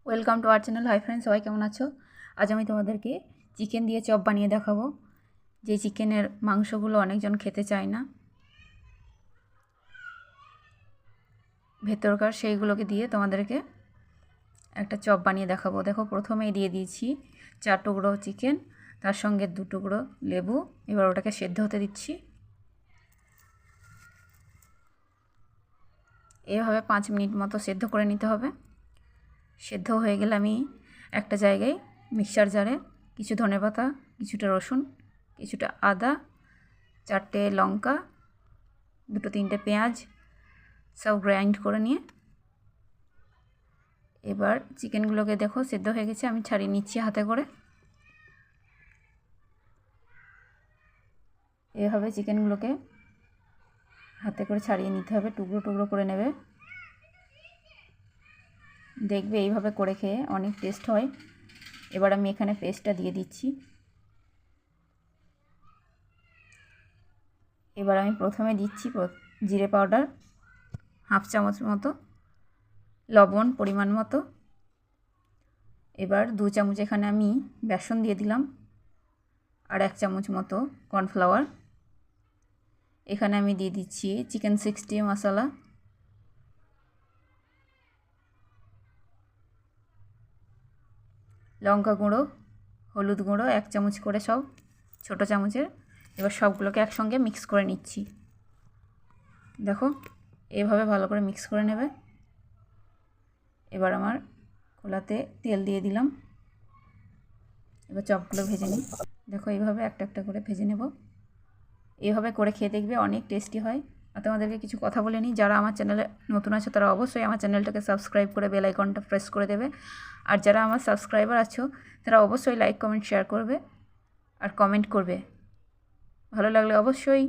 Welcome to our channel. Hi friends, সবাই কেমন আছো? আজ আমি তোমাদেরকে চিকেন দিয়ে চপ বানিয়ে দেখাবো। যে চিকেনের মাংসগুলো অনেকজন খেতে চায় না, ভেতরকার সেইগুলোকে দিয়ে তোমাদেরকে একটা চপ বানিয়ে দেখাবো। দেখো, প্রথমেই দিয়ে দিয়েছি 4 টুকরো চিকেন, তার সঙ্গে 2 টুকরো লেবু। এবার ওটাকে সেদ্ধ হতে দিচ্ছি। এভাবে 5 মিনিট মতো সেদ্ধ করে নিতে হবে। সেদ্ধ হয়ে গেলে আমি একটা জায়গায় মিক্সার জারে কিছু ধনেপাতা, কিছুটা রসুন, কিছুটা আদা, 4টে লঙ্কা, 2-3টে পেঁয়াজ সব গ্রাইন্ড করে নিয়ে এবার চিকেনগুলোকে দেখো সেদ্ধ হয়ে গেছে, আমি ছাড়িয়ে নিচ্ছি হাতে করে। এভাবে চিকেনগুলোকে হাতে করে ছাড়িয়ে নিতে হবে, টুকরো টুকরো করে নেবে। দেখবে এইভাবে করে খেয়ে অনেক টেস্ট হয়। এবার আমি এখানে পেস্টটা দিয়ে দিচ্ছি। এবার আমি প্রথমে দিচ্ছি জিরে পাউডার হাফ চামচ মতো, লবণ পরিমাণ মতো। এবার 2 চামচ এখানে আমি বেসন দিয়ে দিলাম, আর 1 চামচ মতো কর্নফ্লাওয়ার। এখানে আমি দিয়ে দিচ্ছি চিকেন 60 মশলা, লঙ্কা গুঁড়ো, হলুদ গুঁড়ো 1 চামচ করে সব ছোটো চামচের। এবার সবগুলোকে একসঙ্গে মিক্স করে নিচ্ছি। দেখো এভাবে ভালো করে মিক্স করে নেবে। এবার আমার কড়াতে তেল দিয়ে দিলাম। এবার চপগুলো ভেজে নিই। দেখো এইভাবে একটা একটা করে ভেজে নেব। এইভাবে করে খেয়ে দেখবে অনেক টেস্টি হয়। আর তোমাদেরকে কিছু কথা বলে নিই, যারা আমার চ্যানেলে নতুন আছে তারা অবশ্যই আমার চ্যানেলটাকে সাবস্ক্রাইব করে বেল আইকনটা প্রেস করে দেবে। আর যারা আমার সাবস্ক্রাইবার আছো তারা অবশ্যই লাইক কমেন্ট শেয়ার করবে আর কমেন্ট করবে। ভালো লাগলে অবশ্যই